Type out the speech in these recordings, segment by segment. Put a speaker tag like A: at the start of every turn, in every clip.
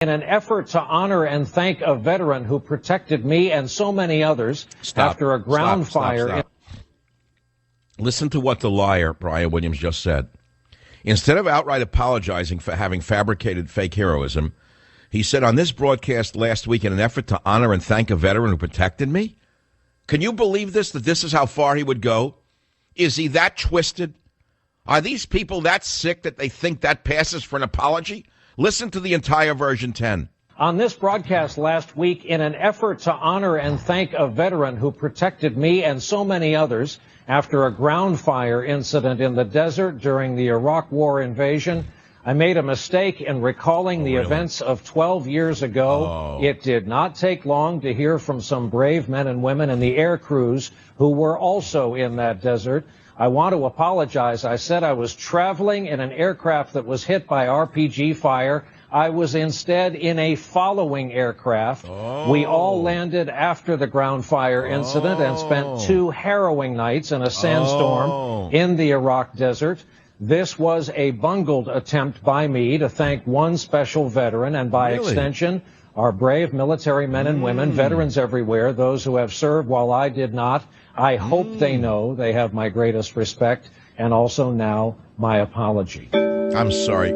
A: In an effort to honor and thank a veteran who protected me and so many others after a ground fire.
B: Listen to what the liar, Brian Williams, just said. Instead of outright apologizing for having fabricated fake heroism, he said on this broadcast last week, in an effort to honor and thank a veteran who protected me. Can you believe this, that this is how far he would go? Is he that twisted? Are these people that sick that they think that passes for an apology? Listen to the entire version 10.
A: On this broadcast last week, in an effort to honor and thank a veteran who protected me and so many others after a ground fire incident in the desert during the Iraq War invasion, I made a mistake in recalling the events of 12 years ago. It did not take long to hear from some brave men and women in the air crews who were also in that desert. I want to apologize. I said I was traveling in an aircraft that was hit by RPG fire. I was instead in a following aircraft. We all landed after the ground fire incident and spent 2 harrowing nights in a sandstorm in the Iraq desert. This was a bungled attempt by me to thank one special veteran and by extension, our brave military men and women, veterans everywhere, those who have served while I did not. I hope they know they have my greatest respect and also now my apology.
B: I'm sorry.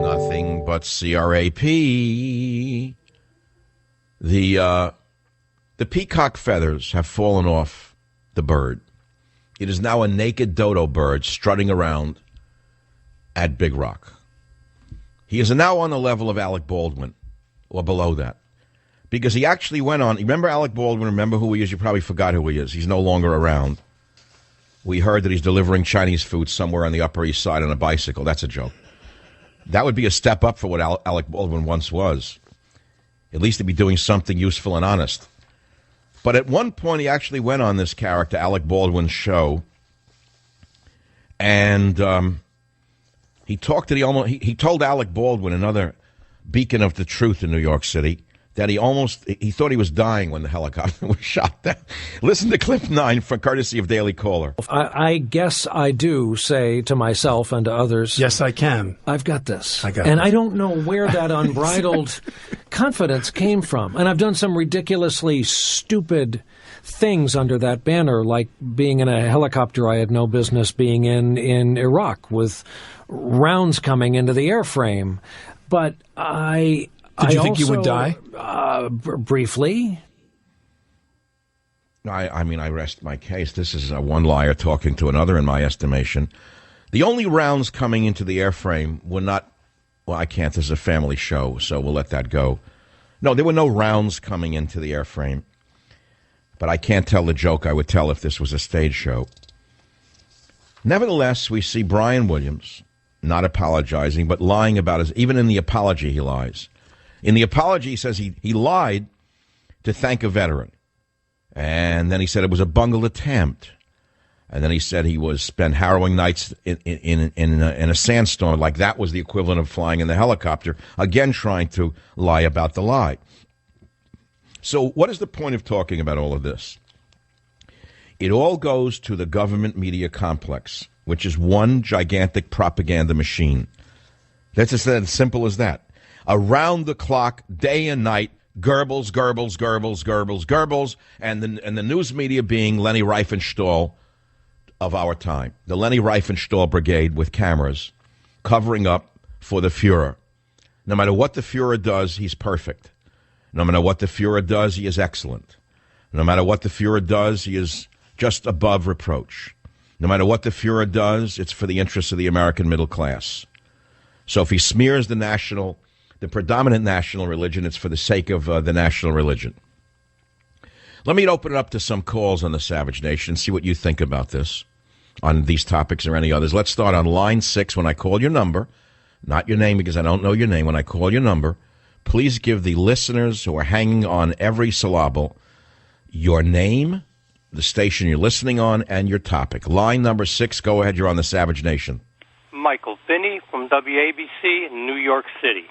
B: Nothing but CRAP. The peacock feathers have fallen off the bird. It is now a naked dodo bird strutting around at Big Rock. He is now on the level of Alec Baldwin, or below that. Because he actually went on. Remember Alec Baldwin? Remember who he is? You probably forgot who he is. He's no longer around. We heard that he's delivering Chinese food somewhere on the Upper East Side on a bicycle. That's a joke. That would be a step up for what Alec Baldwin once was. At least he'd be doing something useful and honest. But at one point, he actually went on this character, Alec Baldwin's show, and he talked to he told Alec Baldwin, another beacon of the truth in New York City, that he thought he was dying when the helicopter was shot down. Listen to clip 9 for courtesy of Daily Caller.
C: I guess I do say to myself and to others,
D: yes, I can.
C: I've got this.
D: I
C: don't know where that unbridled confidence came from. And I've done some ridiculously stupid things under that banner, like being in a helicopter I had no business being in Iraq with rounds coming into the airframe. But
D: Did you think you would die?
C: Briefly.
B: I mean, I rest my case. This is one liar talking to another, in my estimation. The only rounds coming into the airframe were not, well, I can't. This is a family show, so we'll let that go. No, there were no rounds coming into the airframe. But I can't tell the joke I would tell if this was a stage show. Nevertheless, we see Brian Williams not apologizing, but lying about his, even in the apology he lies. In the apology, he says he lied to thank a veteran. And then he said it was a bungled attempt. And then he said he spent harrowing nights in a sandstorm, like that was the equivalent of flying in the helicopter, again trying to lie about the lie. So what is the point of talking about all of this? It all goes to the government media complex, which is one gigantic propaganda machine. That's just as simple as that. Around the clock, day and night, Goebbels, Goebbels, Goebbels, Goebbels, Goebbels, and the news media being Leni Riefenstahl of our time. The Leni Riefenstahl Brigade with cameras covering up for the Fuhrer. No matter what the Fuhrer does, he's perfect. No matter what the Fuhrer does, he is excellent. No matter what the Fuhrer does, he is just above reproach. No matter what the Fuhrer does, it's for the interests of the American middle class. So if he smears the predominant national religion, it's for the sake of the national religion. Let me open it up to some calls on the Savage Nation, see what you think about this, on these topics or any others. Let's start on line 6. When I call your number, not your name because I don't know your name, when I call your number, please give the listeners who are hanging on every syllable your name, the station you're listening on, and your topic. Line number 6, go ahead, you're on the Savage Nation.
E: Michael Finney from WABC in New York City.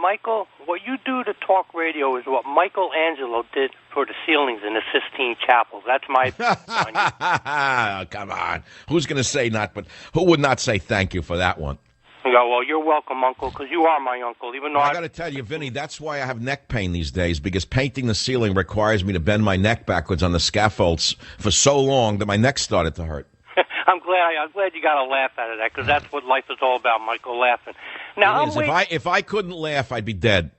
E: Michael, what you do to talk radio is what Michelangelo did for the ceilings in the Sistine Chapel. That's my opinion on you.
B: Come on. Who's going to say not, but who would not say thank you for that one?
E: Yeah, well, you're welcome, Uncle, because you are my uncle. Even though
B: I got to tell you, Vinny, that's why I have neck pain these days, because painting the ceiling requires me to bend my neck backwards on the scaffolds for so long that my neck started to hurt.
E: I'm glad you got a laugh out of that, because that's what life is all about, Michael, laughing. Now,
B: If I couldn't laugh, I'd be dead.